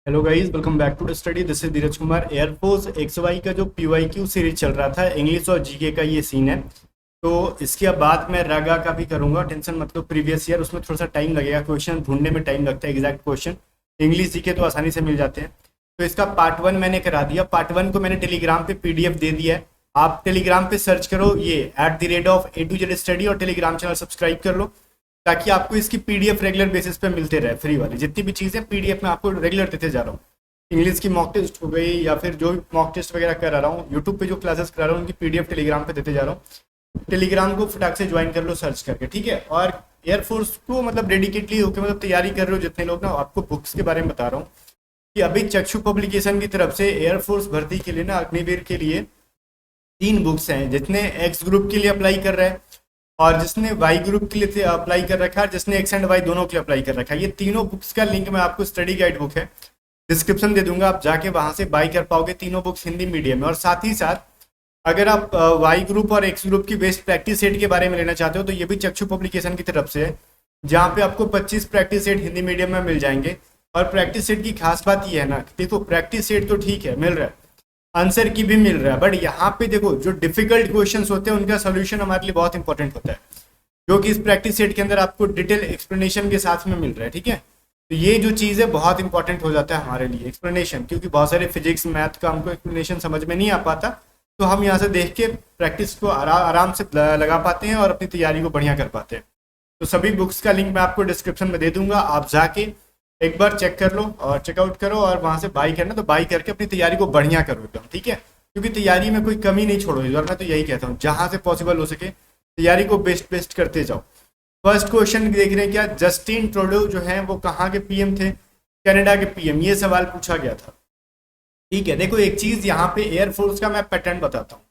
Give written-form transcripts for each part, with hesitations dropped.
Hello guys, welcome back to the study. This is Dheeraj Kumar. Air force X Y का जो PYQ series चल रहा था, इंग्लिश और जीके का ये सीन है। तो इसके बाद मैं रागा का भी करूंगा। टेंशन मतलब प्रीवियस ईयर, उसमें थोड़ा सा टाइम लगेगा, क्वेश्चन ढूंढने में टाइम लगता है। एग्जैक्ट क्वेश्चन इंग्लिश जीके तो आसानी से मिल जाते हैं। तो इसका पार्ट 1 मैंने करा दिया। पार्ट 1 को मैंने टेलीग्राम पे PDF दे दिया है। आप टेलीग्राम पे सर्च करो ये @A to Z स्टडी और टेलीग्राम चैनल सब्सक्राइब कर लो, ताकि आपको इसकी PDF रेगुलर बेसिस पे मिलते रहे। फ्री वाली जितनी भी चीज़ें PDF में आपको रेगुलर देते जा रहा हूँ। इंग्लिश की मॉक टेस्ट हो गई या फिर जो भी मॉक टेस्ट वगैरह करा रहा हूँ, यूट्यूब पे जो क्लासेस करा रहा हूँ, उनकी PDF टेलीग्राम पे देते जा रहा हूँ। टेलीग्राम को फटाक से ज्वाइन कर लो सर्च करके, ठीक है। और एयरफोर्स को मतलब डेडिकेटली होकर मतलब तैयारी कर रहे हो जितने लोग ना, आपको बुक्स के बारे में बता रहा हूँ कि अभी चक्षु पब्लिकेशन की तरफ से एयरफोर्स भर्ती के लिए ना, अग्निवीर के लिए 3 बुक्स हैं। जितने एक्स ग्रुप के लिए अप्लाई कर रहे हैं और जिसने वाई ग्रुप के लिए अप्लाई कर रखा है, जिसने एक्स एंड वाई दोनों के लिए अप्लाई कर रखा है, ये तीनों बुक्स का लिंक मैं आपको स्टडी गाइड बुक है डिस्क्रिप्शन दे दूंगा। आप जाके वहां से बाई कर पाओगे। तीनों बुक्स हिंदी मीडियम में। और साथ ही साथ अगर आप वाई ग्रुप और एक्स ग्रुप की बेस्ट प्रैक्टिस सेट के बारे में लेना चाहते हो, तो ये भी चक्षु पब्लिकेशन की तरफ से है, जहाँ पे आपको 25 प्रैक्टिस सेट हिंदी मीडियम में मिल जाएंगे। और प्रैक्टिस सेट की खास बात ये है ना, देखो प्रैक्टिस सेट तो ठीक है मिल रहा है, आंसर की भी मिल रहा है, बट यहाँ पे देखो जो डिफिकल्ट क्वेश्चंस होते हैं उनका सोल्यूशन हमारे लिए बहुत इंपॉर्टेंट होता है, जो कि इस प्रैक्टिस सेट के अंदर आपको डिटेल एक्सप्लेनेशन के साथ में मिल रहा है, ठीक है। तो ये जो चीज़ है बहुत इंपॉर्टेंट हो जाता है हमारे लिए, एक्सप्लेनेशन, क्योंकि बहुत सारे फिजिक्स मैथ का हमको एक्सप्लेनेशन समझ में नहीं आ पाता। तो हम यहाँ से देख के प्रैक्टिस को आराम से लगा पाते हैं और अपनी तैयारी को बढ़िया कर पाते हैं। तो सभी बुक्स का लिंक मैं आपको डिस्क्रिप्शन में दे दूंगा। आप जाके एक बार चेक कर लो और चेकआउट करो, और वहाँ से बाई करना तो बाई करके अपनी तैयारी को बढ़िया करो एकदम, ठीक है। क्योंकि तैयारी में कोई कमी नहीं छोड़ो इस बार। मैं तो यही कहता हूँ, जहाँ से पॉसिबल हो सके तैयारी को बेस्ट करते जाओ। फर्स्ट क्वेश्चन देख रहे हैं क्या, जस्टिन ट्रूडो जो है वो कहाँ के PM थे? कनाडा के PM। ये सवाल पूछा गया था, ठीक है। देखो एक चीज यहाँ पे एयरफोर्स का मैं पैटर्न बताता हूँ।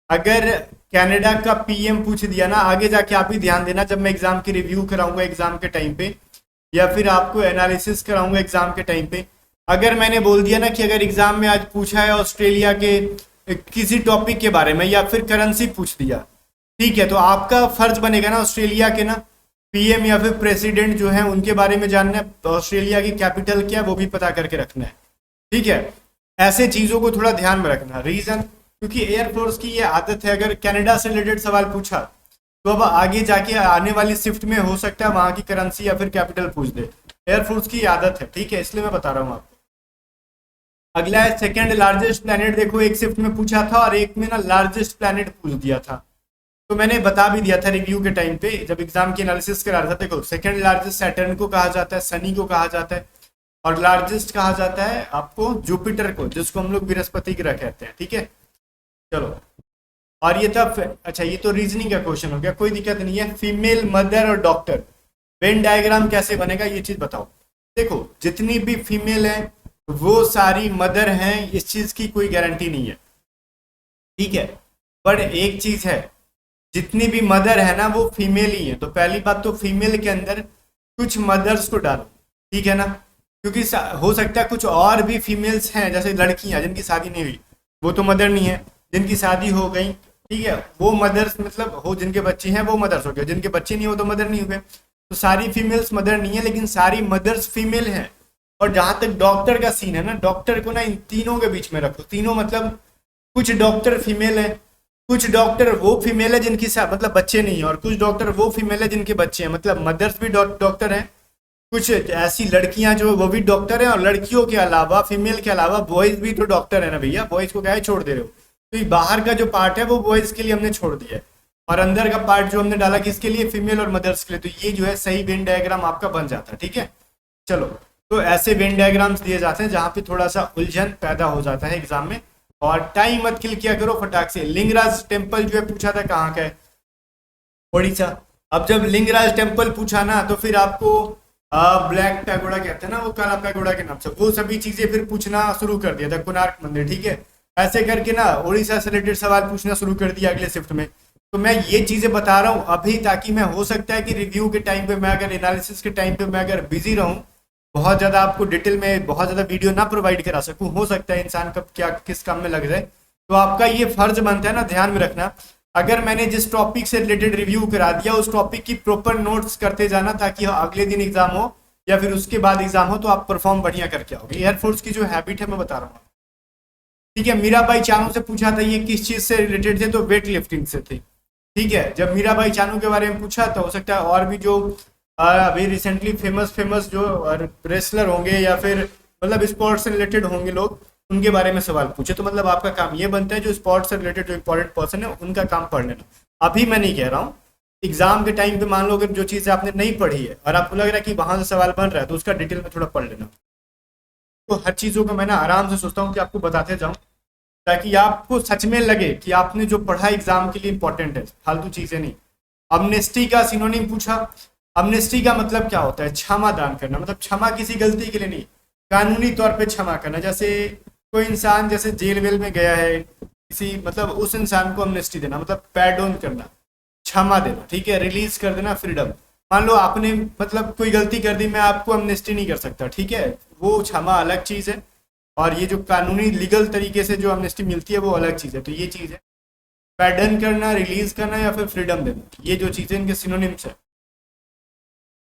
अगर कनाडा का PM पूछ दिया ना, आगे जाके आप ही ध्यान देना, जब मैं एग्जाम की रिव्यू कराऊंगा एग्जाम के टाइम पे, या फिर आपको एनालिसिस कराऊंगा एग्जाम के टाइम पे, अगर मैंने बोल दिया ना कि अगर एग्जाम में आज पूछा है ऑस्ट्रेलिया के किसी टॉपिक के बारे में या फिर करेंसी पूछ दिया, ठीक है, तो आपका फर्ज बनेगा ना ऑस्ट्रेलिया के ना PM या फिर प्रेसिडेंट जो है उनके बारे में जानना है, ऑस्ट्रेलिया की कैपिटल क्या है वो भी पता करके रखना है, ठीक है। ऐसे चीजों को थोड़ा ध्यान में रखना। रीजन क्योंकि एयरफोर्स की ये आदत है, अगर कनाडा से रिलेटेड सवाल पूछा तो अब आगे जाके आने वाली शिफ्ट में हो सकता है वहां की करेंसी या फिर कैपिटल पूछ दे। एयरफोर्स की आदत है, ठीक है, इसलिए मैं बता रहा हूँ आपको। अगला है सेकंड लार्जेस्ट प्लेनेट। देखो एक शिफ्ट में पूछा था और एक में ना लार्जेस्ट प्लेनेट पूछ दिया था, तो मैंने बता भी दिया था रिव्यू के टाइम पे जब एग्जाम की एनालिसिस करा रहा था। देखो सेकंड लार्जेस्ट सैटर्न को कहा जाता है, शनि को कहा जाता है, और लार्जेस्ट कहा जाता है आपको जुपिटर को, जिसको हम लोग बृहस्पति ग्रह कहते हैं, ठीक है। चलो, और ये था अच्छा, ये तो रीजनिंग का क्वेश्चन हो गया, कोई दिक्कत नहीं है। फीमेल मदर और डॉक्टर, वेन डायग्राम कैसे बनेगा ये चीज बताओ। देखो जितनी भी फीमेल है वो सारी मदर हैं, इस चीज की कोई गारंटी नहीं है, ठीक है। पर एक चीज है, जितनी भी मदर है ना वो फीमेल ही है। तो पहली बात तो फीमेल के अंदर कुछ मदर्स को डालो, ठीक है ना, क्योंकि हो सकता है कुछ और भी फीमेल्स हैं, जैसे लड़कियां जिनकी शादी नहीं हुई वो तो मदर नहीं है, जिनकी शादी हो गई, ठीक है, वो मदर्स मतलब हो, जिनके बच्चे हैं वो मदर्स हो गए, जिनके बच्चे नहीं हो तो मदर नहीं हो गए। तो सारी फीमेल्स मदर नहीं है, लेकिन सारी मदर्स फीमेल हैं। और जहां तक डॉक्टर का सीन है ना, डॉक्टर को ना इन तीनों के बीच में रखो। तीनों मतलब कुछ डॉक्टर फीमेल है, कुछ डॉक्टर वो फीमेल है जिनकी मतलब बच्चे नहीं है, और कुछ डॉक्टर वो फीमेल है जिनके बच्चे हैं, मतलब मदर्स भी डॉक्टर हैं। कुछ ऐसी लड़कियां जो वो भी डॉक्टर हैं, और लड़कियों के अलावा फीमेल के अलावा बॉयज भी तो डॉक्टर है ना भैया। बॉयज को क्या है छोड़ दे रहे हो? तो ये बाहर का जो पार्ट है वो बॉयज के लिए हमने छोड़ दिया है, और अंदर का पार्ट जो हमने डाला किसके लिए? फीमेल और मदर्स के लिए। तो ये जो है सही वेन डायग्राम आपका बन जाता है, ठीक है। चलो, तो ऐसे वेन डायग्राम्स दिए जाते हैं जहां पे थोड़ा सा उलझन पैदा हो जाता है एग्जाम में। और टाइम मत किल किया करो फटाक से। लिंगराज टेम्पल जो है पूछा था कहाँ का है? ओडिशा। अब जब लिंगराज टेम्पल पूछा ना, तो फिर आपको ब्लैक पैगोडा कहते हैं ना, वो काला पैगोडा के नाम से, वो सभी चीजें फिर पूछना शुरू कर दिया था। कोणार्क मंदिर, ठीक है, ऐसे करके ना ओडिशा से रिलेटेड सवाल पूछना शुरू कर दिया अगले शिफ्ट में। तो मैं ये चीजें बता रहा हूँ अभी, ताकि मैं हो सकता है कि रिव्यू के टाइम पे मैं अगर एनालिसिस के टाइम पे मैं अगर बिजी रहूँ, बहुत ज्यादा आपको डिटेल में बहुत ज्यादा वीडियो ना प्रोवाइड करा सकूं, हो सकता है इंसान कब क्या किस काम में लग जाए। तो आपका ये फर्ज बनता है ना ध्यान में रखना, अगर मैंने जिस टॉपिक से रिलेटेड रिव्यू करा दिया उस टॉपिक की प्रॉपर नोट्स करते जाना, ताकि अगले दिन एग्जाम हो या फिर उसके बाद एग्जाम हो तो आप परफॉर्म बढ़िया करके आओगे। एयरफोर्स की जो हैबिट है मैं बता रहा हूँ, ठीक है। मीराबाई चानू से पूछा था ये किस चीज से रिलेटेड थे, तो वेट लिफ्टिंग से थे, ठीक है। जब मीराबाई चानू के बारे में पूछा तो हो सकता है और भी जो अभी रिसेंटली फेमस फेमस जो रेसलर होंगे या फिर मतलब स्पोर्ट्स से रिलेटेड होंगे लोग, उनके बारे में सवाल पूछे। तो मतलब आपका काम ये बनता है जो स्पोर्ट्स से रिलेटेड जो इंपॉर्टेंट पर्सन है उनका काम पढ़ लेना। अभी मैं नहीं कह रहा हूँ, एग्जाम के टाइम पे मान लो अगर जो चीज़ आपने नहीं पढ़ी है और आपको लग रहा है कि वहां से सवाल बन रहा है तो उसका डिटेल में थोड़ा पढ़ लेना। तो हर चीज़ों को मैं ना आराम से सोचता हूँ कि आपको बताते जाऊँ ताकि आपको सच में लगे कि आपने जो पढ़ा एग्जाम के लिए इंपॉर्टेंट है, फालतू चीज़ें नहीं। अमनेस्टी का सिनोनिम पूछा। अमनेस्टी का मतलब क्या होता है? क्षमा दान करना, मतलब क्षमा किसी गलती के लिए नहीं, कानूनी तौर पे क्षमा करना। जैसे कोई इंसान जैसे जेल वेल में गया है किसी, मतलब उस इंसान को अमनेस्टी देना, मतलब पैडोन करना, क्षमा देना, ठीक है, रिलीज कर देना, फ्रीडम। मान लो आपने मतलब कोई गलती कर दी, मैं आपको अमनेस्टी नहीं कर सकता, ठीक है, वो क्षमा अलग चीज है, और ये जो कानूनी लीगल तरीके से जो अमनेस्टी मिलती है वो अलग चीज है। तो ये चीज है पैडन करना, रिलीज करना या फिर फ्रीडम देना, ये जो चीजें इनके सिनोनिम्स है।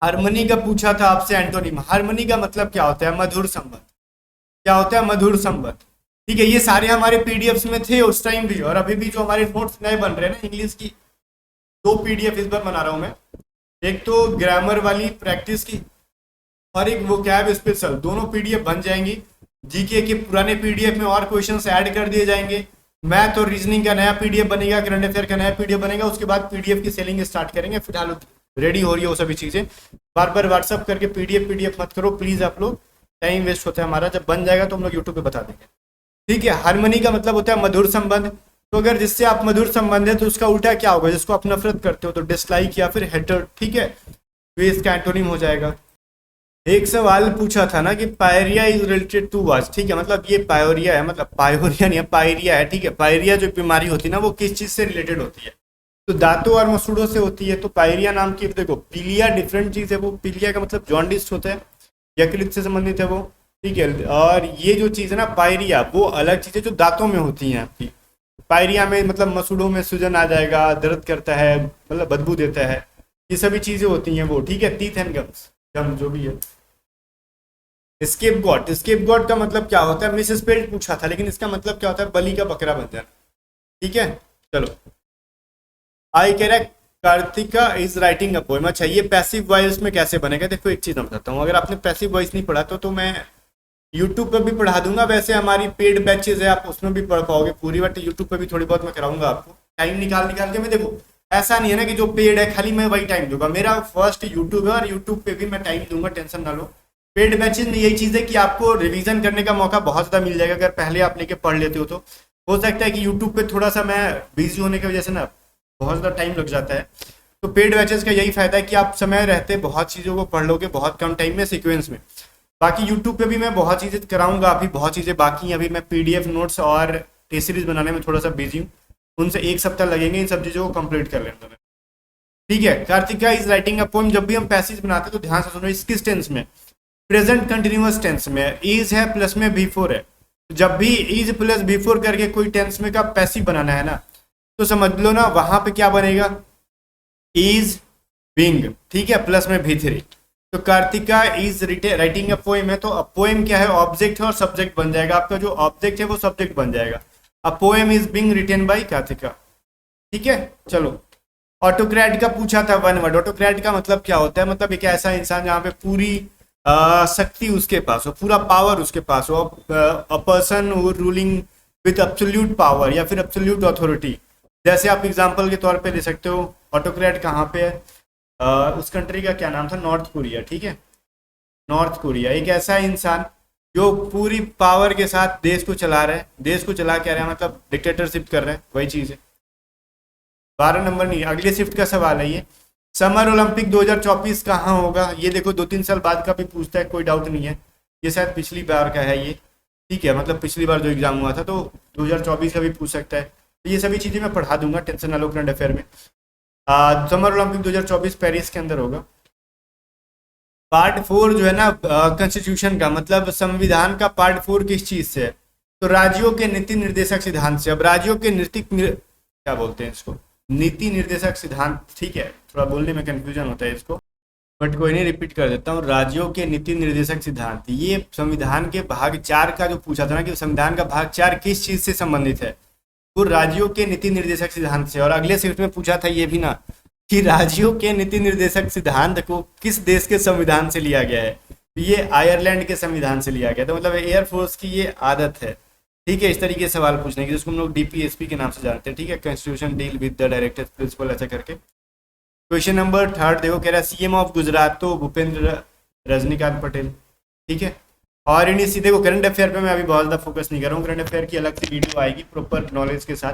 हार्मनी का पूछा था आपसे एंटोनिम। हार्मनी का मतलब क्या होता है? मधुर संबंध। क्या होता है? मधुर संबंध, ठीक है। ये सारे हमारे पीडीएफ्स में थे उस टाइम भी, और अभी भी जो हमारे नोट्स नए बन रहे हैं ना इंग्लिश की, 2 पीडीएफ इस बार बना रहा हूँ मैं। एक तो ग्रामर वाली प्रैक्टिस की और एक वोकैब स्पेशल, दोनों पीडीएफ बन जाएंगी। जीके के पुराने पीडीएफ में और क्वेश्चंस ऐड कर दिए जाएंगे। मैथ और रीजनिंग का नया पीडीएफ बनेगा, करंट अफेयर का नया पीडीएफ बनेगा। उसके बाद पीडीएफ की सेलिंग स्टार्ट करेंगे। फिलहाल रेडी हो रही है वो सभी चीज़ें। बार बार व्हाट्सअप करके पीडीएफ मत करो प्लीज़ आप लोग, टाइम वेस्ट होता है हमारा। जब बन जाएगा तो हम लोग यूट्यूब पे बता देंगे, ठीक है। हार्मनी का मतलब होता है मधुर संबंध। तो अगर जिससे आप मधुर संबंध है तो उसका उल्टा क्या होगा? जिसको आप नफरत करते हो तो डिसलाइक या फिर हेटर, ठीक है, तो इसका एंटोनिम हो जाएगा। एक सवाल पूछा था ना कि pyorrhea is related to watch, ठीक है, मतलब ये पायोरिया है, मतलब पायोरिया नहीं है, पायरिया है, ठीक है। पायरिया जो बीमारी होती है ना वो किस चीज से रिलेटेड होती है? तो दांतों और मसूड़ों से होती है। तो पायरिया नाम की, देखो पीलिया डिफरेंट चीज है, वो पीलिया का मतलब जॉन्डिस होता है, यकृत से संबंधित है वो, ठीक है। और ये जो चीज है ना पायरिया, वो अलग चीज है जो दांतों में होती है आपकी। पायरिया में मतलब मसूड़ों में सूजन आ जाएगा, दर्द करता है, मतलब बदबू देता है, ये सभी चीजें होती हैं वो, ठीक है। टीथ एंड गम्स, गम जो भी है। स्केप गॉट, स्केप गॉट का मतलब क्या होता है? मिस स्पेल्ड पूछा था, लेकिन इसका मतलब क्या होता है? बलि का बकरा बन जाना, ठीक है। चलो, आई कह रहा है Kartika is writing a poem. अच्छा, ये पैसिव वॉइस में कैसे बनेगा? देखो एक चीज मैं बताता हूँ, अगर आपने पैसिव वॉइस नहीं पढ़ा तो मैं यूट्यूब पर भी पढ़ा दूंगा। वैसे हमारी पेड बैचेज है, आप उसमें भी पढ़ पाओगे पूरी, बट यूट्यूब पर भी थोड़ी बहुत मैं कराऊंगा आपको, टाइम निकाल निकाल के। मैं देखो ऐसा नहीं है ना कि जो पेड है खाली मैं वही टाइम दूंगा, मेरा फर्स्ट यूट्यूब है और यूट्यूब पे भी मैं टाइम दूंगा, टेंशन ना लो। पेड बैचेज में यही चीज़ है कि आपको रिवीजन करने का मौका बहुत ज़्यादा मिल जाएगा अगर पहले आप लेके पढ़ लेते हो। तो हो सकता है कि यूट्यूब पे थोड़ा सा मैं बिजी होने की वजह से ना बहुत ज़्यादा टाइम लग जाता है। तो पेड बैचेज का यही फायदा है कि आप समय रहते बहुत चीज़ों को पढ़ लोगे बहुत कम टाइम में, सीक्वेंस में। बाकी यूट्यूब पे भी मैं बहुत चीज़ें कराऊंगा, अभी बहुत चीज़ें बाकी हैं। अभी मैं पीडीएफ नोट्स और टेस्ट सीरीज बनाने में थोड़ा सा बिजी हूँ, उनसे 1 सप्ताह लगेंगे इन सब चीज़ों को कंप्लीट कर लेने में, ठीक है। Kartika is writing a poem, जब भी हम पैसेज बनाते हैं तो ध्यान से सुनो, इस किस टेंस में? प्रेजेंट कंटिन्यूअस टेंस में। इज है प्लस में बिफोर है, जब भी इज प्लस बिफोर करके कोई टेंस में का पैसिव बनाना है ना, तो समझ लो ना वहां पे क्या बनेगा? इज बीइंग, ठीक है, प्लस में भी3। तो Kartika is writing a poem है, तो अ पोएम क्या है? ऑब्जेक्ट है और सब्जेक्ट बन जाएगा। आपका जो ऑब्जेक्ट है वो सब्जेक्ट बन जाएगा। A poem is being written by Kartika, ठीक है। चलो, ऑटोक्रेट का पूछा था 1 वर्ड। ऑटोक्रेट का मतलब क्या होता है? मतलब एक ऐसा इंसान जहाँ पे पूरी शक्ति उसके पास हो, पूरा पावर उसके पास हो। A person ruling with absolute power या फिर एब्सोल्यूट अथॉरिटी। जैसे आप एग्जांपल के तौर पे ले सकते हो, ऑटोक्रेट कहाँ पे है? उस कंट्री का क्या नाम था? नॉर्थ कोरिया, ठीक है, नॉर्थ कोरिया। एक ऐसा इंसान जो पूरी पावर के साथ देश को चला रहा है, देश को चला क्या रहा है, मतलब डिक्टेटरशिप कर रहा है, वही चीज़ है। 12 नंबर नहीं, अगले शिफ्ट का सवाल है ये। समर ओलंपिक 2024 कहाँ होगा? ये देखो 2-3 साल बाद का भी पूछता है, कोई डाउट नहीं है। ये शायद पिछली बार का है ये, ठीक है, मतलब पिछली बार जो एग्जाम हुआ था, तो 2024 का भी पूछ सकता है। तो ये सभी चीज़ें मैं पढ़ा दूंगा, टेंशन ना लो करंट अफेयर में। समर ओलंपिक 2024 पेरिस के अंदर होगा। पार्ट 4 जो है ना कॉन्स्टिट्यूशन का, मतलब संविधान का पार्ट 4 किस चीज़ से है? तो राज्यों के नीति निर्देशक सिद्धांत से। अब राज्यों के क्या बोलते हैं इसको? नीति निर्देशक सिद्धांत, ठीक है, थोड़ा बोलने में कंफ्यूजन होता है इसको। बट कोई नहीं, रिपीट कर देता हूँ। राज्यों के नीति निर्देशक सिद्धांत, ये संविधान के भाग 4 का जो पूछा था ना कि संविधान का भाग 4 किस चीज से संबंधित है, वो राज्यों के नीति निर्देशक सिद्धांत से। और अगले शिफ्ट में पूछा था ये भी ना कि राज्यों के नीति निर्देशक सिद्धांत को किस देश के संविधान से लिया गया है, ये आयरलैंड के संविधान से लिया गया। तो मतलब एयरफोर्स की ये आदत है, ठीक है, इस तरीके से सवाल पूछने की, जिसको हम लोग डीपीएसपी के नाम से जानते हैं, ठीक है, constitution deal with the directive principle, ऐसा करके। क्वेश्चन नंबर 3 देखो, कह रहा है सीएम ऑफ गुजरात तो भूपेंद्र रजनीकांत पटेल, ठीक है। और इन्हीं सीधे को करंट अफेयर पे मैं अभी बहुत ज़्यादा फोकस नहीं कर रहा हूँ, करंट अफेयर की अलग से वीडियो आएगी प्रॉपर नॉलेज के साथ,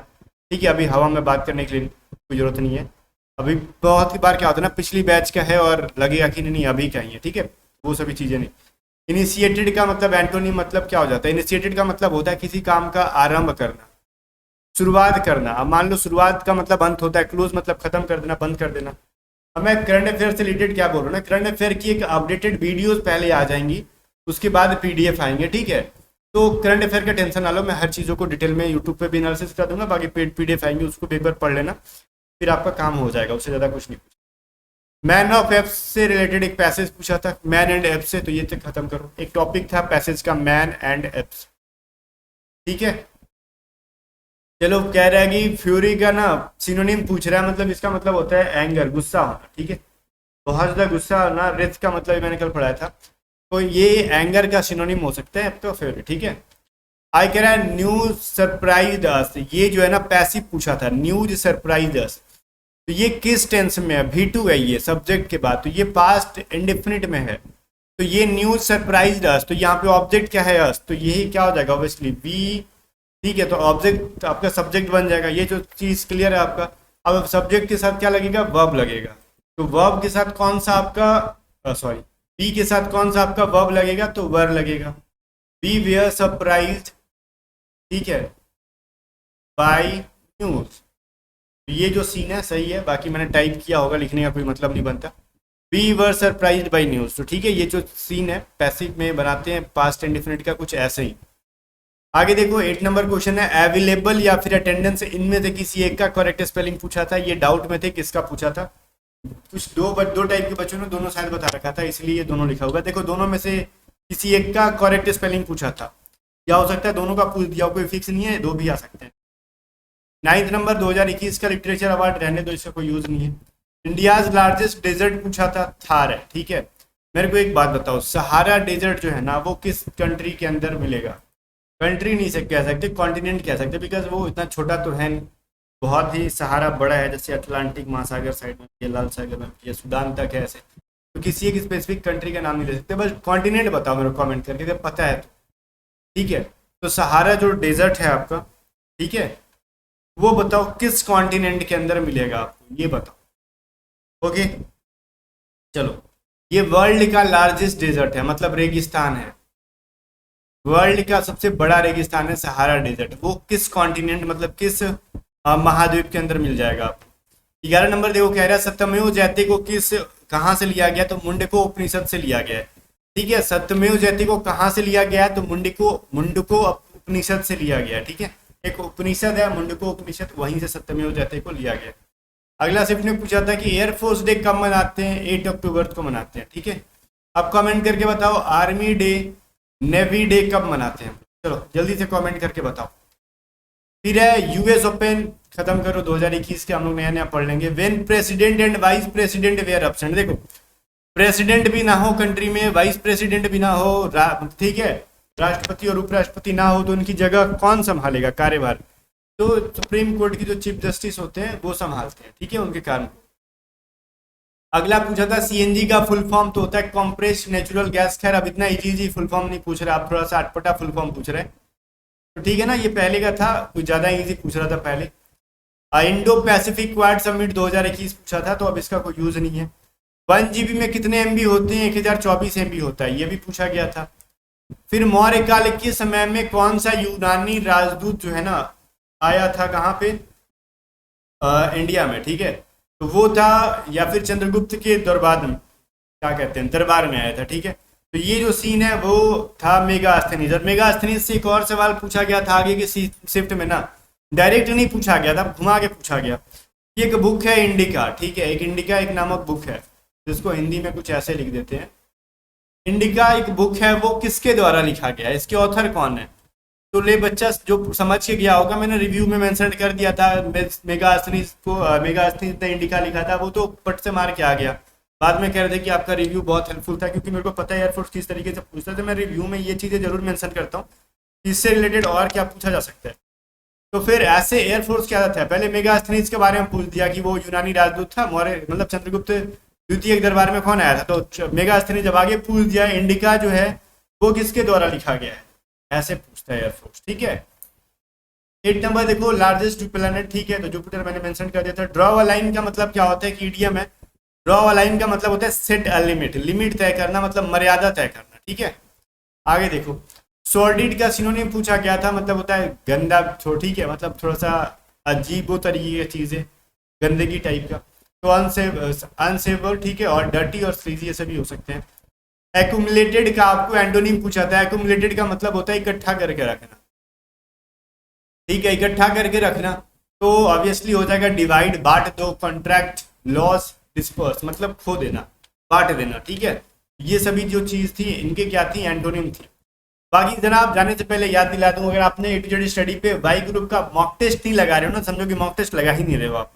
ठीक है। अभी हवा में बात करने के लिए कोई जरूरत नहीं है। अभी बहुत ही बार क्या होता है ना, पिछली बैच का है और लगेगा कि नहीं अभी का ही है, ठीक है, वो सभी चीज़ें नहीं। इनिशिएटेड का मतलब एंटोनी मतलब क्या हो जाता है, इनिशिएटेड का मतलब होता है किसी काम का आरंभ करना, शुरुआत करना। अब मान लो शुरुआत का मतलब अंत होता है, क्लोज मतलब खत्म कर देना, बंद कर देना। अब मैं करंट अफेयर से रिलेटेड क्या बोल रहा हूँ ना, करंट अफेयर की एक अपडेटेड वीडियोस पहले आ जाएंगी, उसके बाद पीडीएफ आएंगे, ठीक है। तो करंट अफेयर का टेंशन ना लो, मैं हर चीज़ों को डिटेल में यूट्यूब पे भी एनालिसिस कर दूंगा, बाकी पीडीएफ आएंगे, उसको भी एक बार पढ़ लेना, फिर आपका काम हो जाएगा, उससे ज़्यादा कुछ नहीं। मैन ऑफ एप्स से रिलेटेड एक पैसेज पूछा था, मैन एंड एप्स से, तो ये तक खत्म करो। एक टॉपिक था पैसेज का मैन एंड एप्स, ठीक है। चलो, कह रहा है कि फ्यूरी का ना सिनोनिम पूछ रहा है, मतलब इसका मतलब होता है एंगर, गुस्सा होना, ठीक है, बहुत ज़्यादा गुस्सा होना। रेथ का मतलब मैंने कल पढ़ाया था, तो ये एंगर का सिनोनिम हो सकता है तो फ्यूरी, ठीक है। आई कह रहा है न्यूज सरप्राइज अस, ये जो है ना पैसिव पूछा था, न्यूज सरप्राइज अस, तो ये किस टेंस में है, V2 है ये सब्जेक्ट के बाद, तो ये पास्ट इंडेफिनिट में है, तो ये न्यूज सरप्राइज अस, तो यहाँ पे ऑब्जेक्ट क्या है अस, तो यही क्या हो जाएगा ऑब्वियसली वी, ठीक है। तो ऑब्जेक्ट आपका सब्जेक्ट बन जाएगा, ये जो चीज़ क्लियर है आपका। अब सब्जेक्ट के साथ क्या लगेगा, वर्ब लगेगा, तो वर्ब के साथ कौन सा आपका सॉरी बी के साथ कौन सा आपका वर्ब लगेगा, तो वर लगेगा, बी वेयर सरप्राइज, ठीक है, बाय न्यूज। ये जो सीन है सही है, बाकी मैंने टाइप किया होगा, लिखने का कोई मतलब नहीं बनता। We were surprised by news, तो ठीक है, ये जो सीन है पैसिव में बनाते हैं पास्ट इंडेफिनिट का, कुछ ऐसे ही। आगे देखो 8 नंबर क्वेश्चन है, अवेलेबल या फिर अटेंडेंस, इनमें से किसी एक का करेक्ट स्पेलिंग पूछा था, ये डाउट में थे किसका पूछा था। कुछ दो टाइप के बच्चों ने दोनों शायद बता रखा था, इसलिए दोनों लिखा होगा। देखो दोनों में से किसी एक का करेक्ट स्पेलिंग पूछा था, या हो सकता है दोनों का पूछ दिया, कोई फिक्स नहीं है, दो भी आ सकते हैं। 9 नंबर 2021 का लिटरेचर अवार्ड, रहने दो, इसका कोई यूज नहीं है। इंडियाज लार्जेस्ट डेजर्ट पूछा था, थार है, ठीक है। मेरे को एक बात बताओ, सहारा डेजर्ट जो है ना वो किस कंट्री के अंदर मिलेगा, कंट्री नहीं से कह सकते, कॉन्टिनेंट कह सकते, बिकॉज वो इतना छोटा तो है नहीं, बहुत ही सहारा बड़ा है, जैसे अटलांटिक महासागर साइड में ये लाल सागर में ये सूडान तक है, ऐसे। तो किसी एक स्पेसिफिक कंट्री का नाम नहीं ले सकते, बस कॉन्टिनेंट बताओ मेरे को कमेंट करके, अगर पता है तो, ठीक है। तो सहारा जो डेजर्ट है आपका, ठीक है, वो बताओ किस कॉन्टिनेंट के अंदर मिलेगा आपको, ये बताओ। ओके, चलो, ये वर्ल्ड का लार्जेस्ट डेजर्ट है, मतलब रेगिस्तान है, वर्ल्ड का सबसे बड़ा रेगिस्तान है सहारा डेजर्ट, वो किस कॉन्टिनेंट मतलब किस महाद्वीप के अंदर मिल जाएगा आपको। 11 नंबर देखो, कह रहा है सत्यमेव जयते को किस कहाँ से लिया गया, तो मुंडको उपनिषद से लिया गया है, ठीक है। सत्यमेव जयते को कहाँ से लिया गया है, तो मुंडको उपनिषद से लिया गया है, ठीक है। एक उपनिषद है मुंडको उपनिषद, वहीं से सत्यमेव जयते को लिया गया। अगला शिफ्ट ने पूछा था कि एयरफोर्स डे कब मनाते हैं, 8 अक्टूबर को मनाते हैं, ठीक है। अब कमेंट करके बताओ आर्मी डे, नेवी डे कब मनाते हैं, चलो जल्दी से कमेंट करके बताओ। फिर है यूएस ओपन, खत्म करो 2021 के, हम लोग नया नया पढ़ लेंगे। When president and vice president were absent, देखो प्रेसिडेंट भी ना हो कंट्री में, वाइस प्रेसिडेंट भी ना हो, ठीक है, राष्ट्रपति और उपराष्ट्रपति ना हो, तो उनकी जगह कौन संभालेगा कार्यभार, तो सुप्रीम कोर्ट की जो चीफ जस्टिस होते हैं वो संभालते हैं, ठीक है, उनके कारण। अगला पूछा था सीएनजी का फुल फॉर्म, तो होता है कॉम्प्रेस्ड नेचुरल गैस। खैर अब इतना इजी फुल फॉर्म नहीं पूछ रहे, आप थोड़ा सा अटपटा फुल फॉर्म पूछ रहे हैं, तो ठीक है ना, ये पहले का था, कुछ ज़्यादा इजी पूछ रहा था पहले। इंडो पैसिफिक क्वाड समिट 2021 पूछा था, तो अब इसका कोई यूज नहीं है। 1 GB में कितने MB होते हैं, 1024 MB होता है, ये भी पूछा गया था। फिर मौर्य काल के समय में कौन सा यूनानी राजदूत जो है ना आया था कहाँ पे, इंडिया में, ठीक है, तो वो था, या फिर चंद्रगुप्त के दरबार में, क्या कहते हैं, दरबार में आया था, ठीक है। तो ये जो सीन है वो था मेगास्थनीज, और मेगास्थनीज से एक और सवाल पूछा गया था आगे के शिफ्ट में ना, डायरेक्ट नहीं पूछा गया था, घुमा के पूछा गया। ये एक बुक है इंडिका, ठीक है, एक इंडिका एक नामक बुक है, जिसको हिंदी में कुछ ऐसे लिख देते हैं। इंडिका एक बुक है, वो किसके द्वारा लिखा गया है, इसके ऑथर कौन है? तो ले बच्चा जो समझ के गया होगा, मैंने रिव्यू में मेंशन कर दिया था, मेगास्थनीज को मेगास्थनीज ने इंडिका लिखा था, वो तो पट से मार के आ गया। बाद में कह रहे थे कि आपका रिव्यू बहुत हेल्पफुल था, क्योंकि मेरे को पता है एयरफोर्स किस तरीके से पूछता है, तो मैं रिव्यू में ये चीज़ें जरूर मेंशन करता हूँ, इससे रिलेटेड और क्या पूछा जा सकता है। तो फिर ऐसे एयरफोर्स क्या था, पहले मेगास्थनीज के बारे में पूछ दिया कि वो यूनानी राजदूत था, मौर्य मतलब चंद्रगुप्त द्वितीय के दरबार में कौन आया था, तो मेगास्थनीज जब आगे पूछ दिया इंडिका जो है वो किसके द्वारा लिखा गया है, ऐसे पूछता है एयरफोर्स। ठीक है, 8 नंबर देखो, लार्जेस्ट प्लेनेट। ठीक है, तो जुपिटर मैंने मेंशन कर दिया था। ड्रॉ अ लाइन का मतलब क्या होता है कि ईडीएम है। ड्रॉ अ लाइन का मतलब होता है सेट अ लिमिट, लिमिट तय करना, मतलब मर्यादा तय करना। ठीक है, आगे देखो, सॉर्डिड का सिनोनिम पूछा गया था, मतलब होता है गंदा। ठीक है, मतलब थोड़ा सा अजीब वो तरीके की चीज़ है, गंदगी टाइप का। तो अनसेवर, ठीक है, और डर्टी और स्लीजी, ये सभी हो सकते हैं। एक्यूमुलेटेड का आपको एंटोनिम पूछा था। एक्यूमुलेटेड का मतलब होता है इकट्ठा करके रखना। ठीक है, इकट्ठा करके रखना, तो ऑब्वियसली हो जाएगा डिवाइड, बांट दो, कॉन्ट्रैक्ट, लॉस, डिस्पर्स, मतलब खो देना, बांट देना। ठीक है, ये सभी जो चीज़ थी इनके क्या थी, एंटोनिम थी। बाकी जनाब जाने से पहले याद दिला दूं, अगर आपने ए टू जेड स्टडी पे वाई ग्रुप का मॉक टेस्ट नहीं लगा रहे हो ना, समझो कि मॉक टेस्ट लगा ही नहीं रहे हो आप।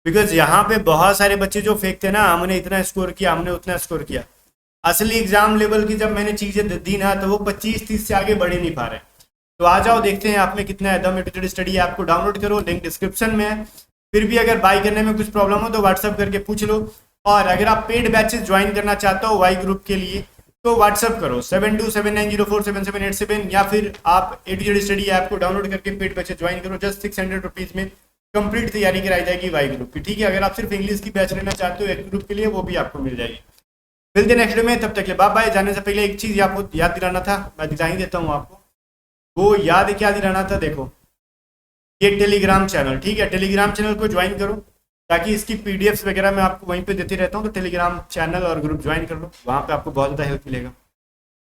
बिकॉज यहाँ पे बहुत सारे बच्चे जो फेंक थे ना, हमने इतना स्कोर किया, हमने उतना स्कोर किया, असली एग्जाम लेवल की जब मैंने चीजें दी ना, तो वो 25-30 से आगे बढ़ ही नहीं पा रहे। तो आ जाओ, देखते हैं आप में कितना है दम। ए टू जेड स्टडी ऐप को डाउनलोड करो, लिंक डिस्क्रिप्शन में है। फिर भी अगर बाई करने में कुछ प्रॉब्लम हो तो व्हाट्सअप करके पूछ लो। और अगर आप पेड बैचेस ज्वाइन करना चाहते हो वाई ग्रुप के लिए, तो व्हाट्सअप करो 7279047787, या फिर आप ए टू जेड स्टडी ऐप को डाउनलोड करके पेड बैचेस ज्वाइन करो। जस्ट 600 रुपीज़ में कंप्लीट तैयारी कराई जाएगी वाई ग्रुप की। ठीक है, अगर आप सिर्फ इंग्लिश की बैच लेना चाहते हो एक ग्रुप के लिए, वो भी आपको मिल जाएगी। मिलते नेक्स्ट वीडियो में, तब तक के बाय बाय। जाने से पहले एक चीज़ आपको याद दिलाना था, मैं दिला ही देता हूँ आपको। वो याद क्या दिलाना था, देखो ये टेलीग्राम चैनल, ठीक है, टेलीग्राम चैनल को ज्वाइन करो, ताकि इसकी पीडीएफ्स वगैरह मैं आपको वहीं पे देते रहता हूँ। तो टेलीग्राम चैनल और ग्रुप ज्वाइन कर लो, वहाँ पे आपको बहुत ज़्यादा हेल्प मिलेगा।